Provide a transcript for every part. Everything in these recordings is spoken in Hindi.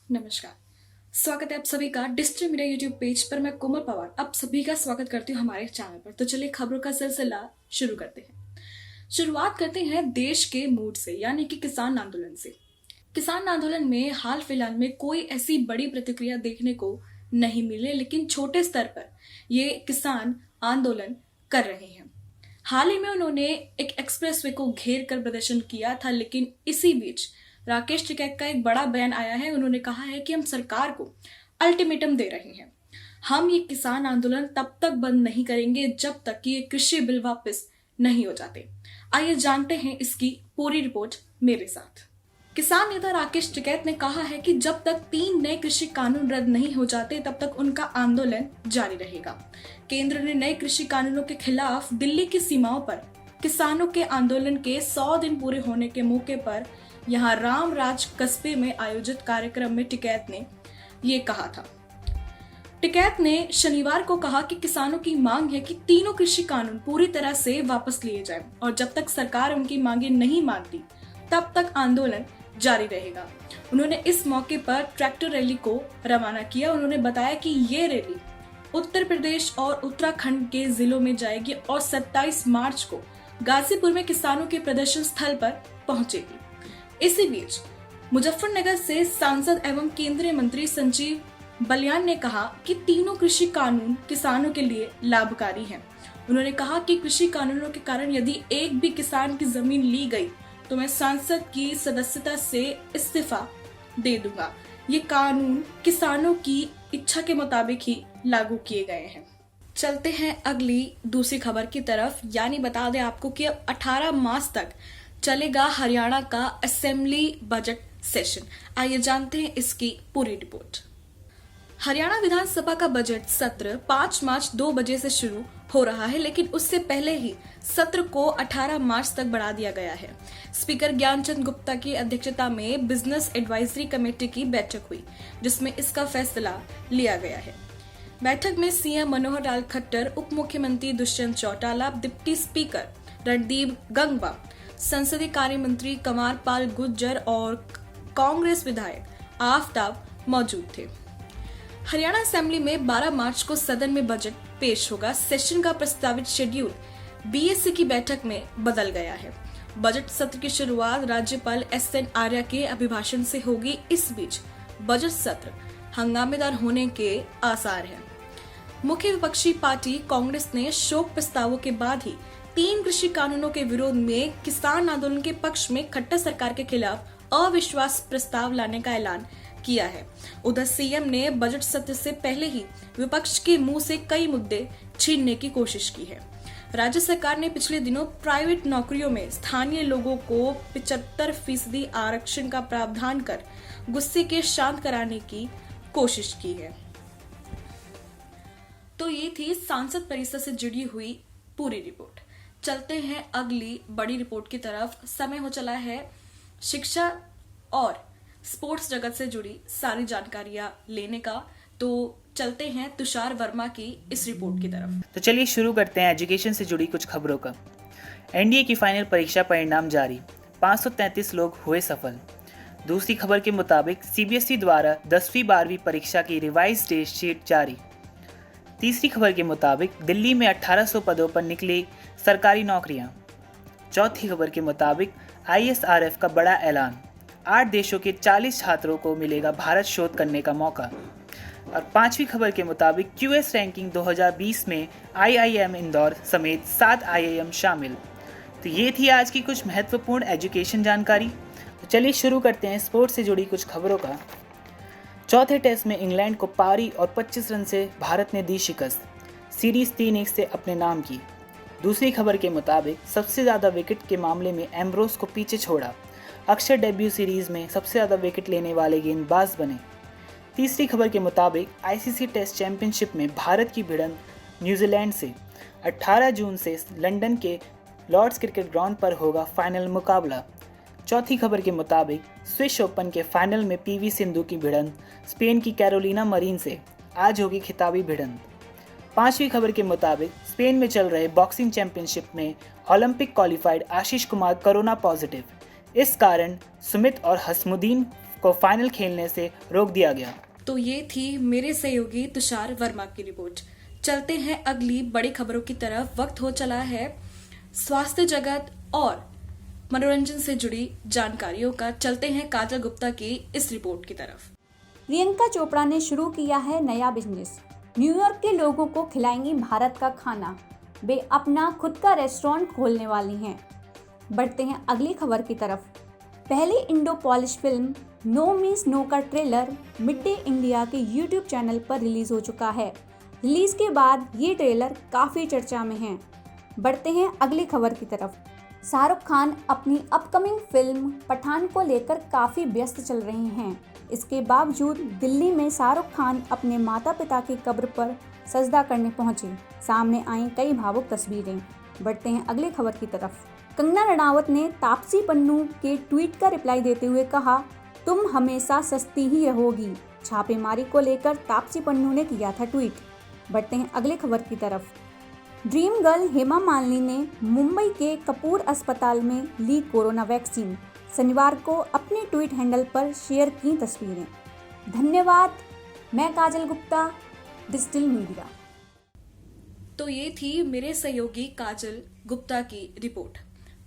नमस्कार। स्वागत है आप सभी का डिजिटल मीडिया यूट्यूब पेज पर। मैं कोमल पवार आप सभी का स्वागत करती हूँ हमारे चैनल पर। तो चलिए खबरों का सिलसिला शुरू करते हैं। शुरुआत करते हैं देश के मूड से, यानी कि किसान आंदोलन से। किसान आंदोलन में हाल फिलहाल में कोई ऐसी बड़ी प्रतिक्रिया देखने को नहीं मिले, लेकिन छोटे स्तर पर ये किसान आंदोलन कर रहे हैं। हाल ही में उन्होंने एक एक्सप्रेसवे को घेर कर प्रदर्शन किया था, लेकिन इसी बीच राकेश टिकैत का एक बड़ा बयान आया है। उन्होंने कहा है कि हम सरकार को अल्टीमेटम दे रहे हैं। हम ये किसान आंदोलन तब तक बंद नहीं करेंगे जब तक कि ये कृषि बिल वापस नहीं हो जाते। आइए जानते हैं इसकी पूरी रिपोर्ट मेरे साथ। किसान नेता राकेश टिकैत ने कहा है कि जब तक 3 नए कृषि कानून रद्द नहीं हो जाते तब तक उनका आंदोलन जारी रहेगा। केंद्र ने नए कृषि कानूनों के खिलाफ दिल्ली की सीमाओं पर किसानों के आंदोलन के 100 दिन पूरे होने के मौके पर यहां रामराज कस्बे में आयोजित कार्यक्रम में टिकैत ने ये कहा था। टिकैत ने शनिवार को कहा कि किसानों की मांग है कि तीनों कृषि कानून पूरी तरह से वापस लिए जाएं और जब तक सरकार उनकी मांगे नहीं मानती तब तक आंदोलन जारी रहेगा। उन्होंने इस मौके पर ट्रैक्टर रैली को रवाना किया। उन्होंने बताया कि ये रैली उत्तर प्रदेश और उत्तराखंड के जिलों में जाएगी और 27 मार्च को गाजीपुर में किसानों के प्रदर्शन स्थल पर पहुंचेगी। इसी बीच मुजफ्फरनगर से सांसद एवं केंद्रीय मंत्री संजीव बलियान ने कहा कि तीनों कृषि कानून किसानों के लिए लाभकारी हैं। उन्होंने कहा कि कृषि कानूनों के कारण यदि एक भी किसान की जमीन ली गई तो मैं सांसद की सदस्यता से इस्तीफा दे दूंगा। ये कानून किसानों की इच्छा के मुताबिक ही लागू किए गए हैं। चलते हैं अगली दूसरी खबर की तरफ। यानी बता दें आपको कि अब 18 मार्च तक चलेगा हरियाणा का असेंबली बजट सेशन। आइए जानते हैं इसकी पूरी रिपोर्ट। हरियाणा विधानसभा का बजट सत्र 5 मार्च 2 बजे से शुरू हो रहा है, लेकिन उससे पहले ही सत्र को 18 मार्च तक बढ़ा दिया गया है। स्पीकर ज्ञानचंद गुप्ता की अध्यक्षता में बिजनेस एडवाइजरी कमेटी की बैठक हुई, जिसमें इसका फैसला लिया गया है। बैठक में सीएम मनोहर लाल खट्टर, उप मुख्यमंत्री दुष्यंत चौटाला, डिप्टी स्पीकर रणदीप गंगवा, संसदीय कार्य मंत्री कंवर पाल गुर्जर और कांग्रेस विधायक आफ्ताब मौजूद थे। हरियाणा असेंबली में 12 मार्च को सदन में बजट पेश होगा। सेशन का प्रस्तावित शेड्यूल बीएससी की बैठक में बदल गया है। बजट सत्र की शुरुआत राज्यपाल एसएन आर्य के अभिभाषण से होगी। इस बीच बजट सत्र हंगामेदार होने के आसार हैं। मुख्य विपक्षी पार्टी कांग्रेस ने शोक प्रस्तावों के बाद ही 3 कृषि कानूनों के विरोध में किसान आंदोलन के पक्ष में खट्टर सरकार के खिलाफ अविश्वास प्रस्ताव लाने का ऐलान किया है। उधर सीएम ने बजट सत्र से पहले ही विपक्ष के मुंह से कई मुद्दे छीनने की कोशिश की है। राज्य सरकार ने पिछले दिनों प्राइवेट नौकरियों में स्थानीय लोगों को 75% आरक्षण का प्रावधान कर गुस्से के शांत कराने की कोशिश की है। तो ये थी सांसद परिषद से जुड़ी हुई पूरी रिपोर्ट। चलते हैं अगली बड़ी रिपोर्ट की तरफ। समय हो चला है शिक्षा और स्पोर्ट्स जगत से जुड़ी सारी जानकारियां लेने का। तो चलते हैं तुषार वर्मा की इस रिपोर्ट की तरफ। तो चलिए शुरू करते हैं एजुकेशन से जुड़ी कुछ खबरों का। एनडीए की फाइनल परीक्षा परिणाम जारी, 533 लोग हुए सफल। दूसरी खबर के मुताबिक सीबीएसई द्वारा 10वीं 12वीं परीक्षा की रिवाइज डेट शीट जारी। तीसरी खबर के मुताबिक दिल्ली में 1800 पदों पर निकली सरकारी नौकरियां। चौथी खबर के मुताबिक आईएसआरएफ का बड़ा ऐलान, 8 देशों के 40 छात्रों को मिलेगा भारत शोध करने का मौका। और पांचवी खबर के मुताबिक क्यूएस रैंकिंग 2020 में आईआईएम इंदौर समेत 7 आईआईएम शामिल। तो ये थी आज की कुछ महत्वपूर्ण एजुकेशन जानकारी। तो चलिए शुरू करते हैं स्पोर्ट्स से जुड़ी कुछ खबरों का। चौथे टेस्ट में इंग्लैंड को पारी और 25 रन से भारत ने दी शिकस्त, सीरीज 3-1 से अपने नाम की। दूसरी खबर के मुताबिक सबसे ज़्यादा विकेट के मामले में एम्ब्रोस को पीछे छोड़ा, अक्षर डेब्यू सीरीज में सबसे ज़्यादा विकेट लेने वाले गेंदबाज बने। तीसरी खबर के मुताबिक आईसीसी टेस्ट चैंपियनशिप में भारत की भिड़ंत न्यूजीलैंड से। 18 जून से लंदन के लॉर्ड्स क्रिकेट ग्राउंड पर होगा फाइनल मुकाबला। चौथी खबर के मुताबिक स्विस ओपन के फाइनल में पीवी सिंधु की भिड़ंत स्पेन की कैरोलिना मरीन से। आज होगी खिताबी भिड़ंत। पांचवी खबर के मुताबिक स्पेन में चल रहे बॉक्सिंग चैंपियनशिप में Olympic qualified Ashish Kumar corona positive. इस कारण सुमित और हसमुद्दीन को फाइनल खेलने से रोक दिया गया। तो ये थी मेरे सहयोगी तुषार वर्मा की रिपोर्ट। चलते हैं अगली बड़ी खबरों की तरफ। वक्त हो चला है स्वास्थ्य जगत और मनोरंजन से जुड़ी जानकारियों का। चलते हैं काजल गुप्ता की इस रिपोर्ट की तरफ। प्रियंका चोपड़ा ने शुरू किया है नया बिजनेस। न्यूयॉर्क के लोगों को खिलाएंगी भारत का खाना। वे अपना खुद का रेस्टोरेंट खोलने वाली हैं। बढ़ते हैं अगली खबर की तरफ। पहली Indo Polish film no means no का ट्रेलर मिड डे इंडिया के यूट्यूब चैनल पर रिलीज हो चुका है। रिलीज के बाद ये ट्रेलर काफ़ी चर्चा में है। बढ़ते हैं अगली खबर की तरफ। शाहरुख खान अपनी अपकमिंग फिल्म पठान को लेकर काफ़ी व्यस्त चल रहे हैं। इसके बावजूद दिल्ली में शाहरुख खान अपने माता पिता की कब्र पर सजदा करने पहुंचे। सामने आई कई भावुक तस्वीरें। बढ़ते हैं अगली खबर की तरफ। कंगना रनावत ने तापसी पन्नू के ट्वीट का रिप्लाई देते हुए कहा, तुम हमेशा सस्ती ही रहोगी। छापेमारी को लेकर तापसी पन्नू ने किया था ट्वीट। बढ़ते हैं अगली खबर की तरफ। ड्रीम गर्ल हेमा मालिनी ने मुंबई के कपूर अस्पताल में ली कोरोना वैक्सीन। शनिवार को अपने ट्वीट हैंडल पर शेयर की तस्वीरें। धन्यवाद। मैं काजल गुप्ता, डिजिटल मीडिया। तो ये थी मेरे सहयोगी काजल गुप्ता की रिपोर्ट।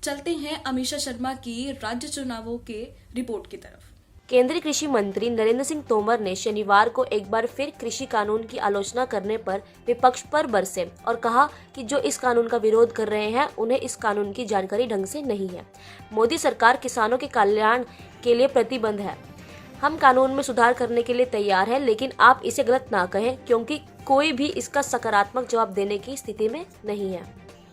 चलते हैं अमीषा शर्मा की राज्य चुनावों के रिपोर्ट की तरफ। केंद्रीय कृषि मंत्री नरेंद्र सिंह तोमर ने शनिवार को एक बार फिर कृषि कानून की आलोचना करने पर विपक्ष पर बरसे और कहा कि जो इस कानून का विरोध कर रहे हैं उन्हें इस कानून की जानकारी ढंग से नहीं है। मोदी सरकार किसानों के कल्याण के लिए प्रतिबद्ध है। हम कानून में सुधार करने के लिए तैयार हैं, लेकिन आप इसे गलत ना कहें क्योंकि कोई भी इसका सकारात्मक जवाब देने की स्थिति में नहीं है।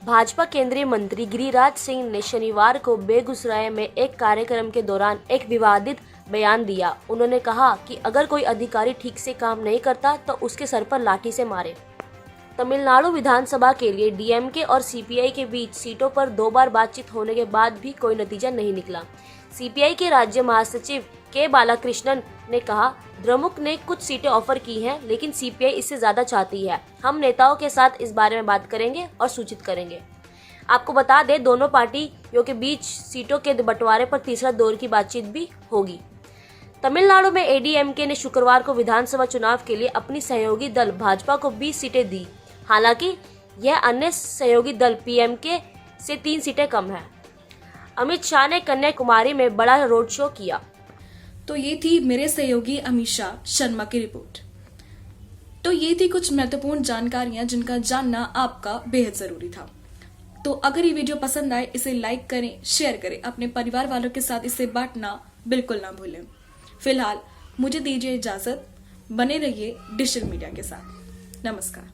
भाजपा केंद्रीय मंत्री गिरिराज सिंह ने शनिवार को बेगूसराय में एक कार्यक्रम के दौरान एक विवादित बयान दिया। उन्होंने कहा कि अगर कोई अधिकारी ठीक से काम नहीं करता तो उसके सर पर लाठी से मारे। तमिलनाडु विधानसभा के लिए डीएमके और सीपीआई के बीच सीटों पर 2 बार बातचीत होने के बाद भी कोई नतीजा नहीं निकला। सीपीआई के राज्य महासचिव के बालाकृष्णन ने कहा, द्रमुक ने कुछ सीटें ऑफर की हैं, लेकिन सीपीआई इससे ज्यादा चाहती है। हम नेताओं के साथ इस बारे में बात करेंगे और सूचित करेंगे। आपको बता दें, दोनों पार्टियों के बीच सीटों के बंटवारे पर तीसरा दौर की बातचीत भी होगी। तमिलनाडु में एडीएमके ने शुक्रवार को विधानसभा चुनाव के लिए अपनी सहयोगी दल भाजपा को 20 सीटें दी। हालांकि यह अन्य सहयोगी दल पीएमके से 3 सीटें कम है। अमित शाह ने कन्याकुमारी में बड़ा रोड शो किया। तो ये थी मेरे सहयोगी अमीषा शर्मा की रिपोर्ट। तो ये थी कुछ महत्वपूर्ण जानकारियां जिनका जानना आपका बेहद जरूरी था। तो अगर ये वीडियो पसंद आए इसे लाइक करें, शेयर करें, अपने परिवार वालों के साथ इसे बांटना बिल्कुल ना भूलें। फिलहाल मुझे दीजिए इजाजत। बने रहिए डिजिटल मीडिया के साथ। नमस्कार।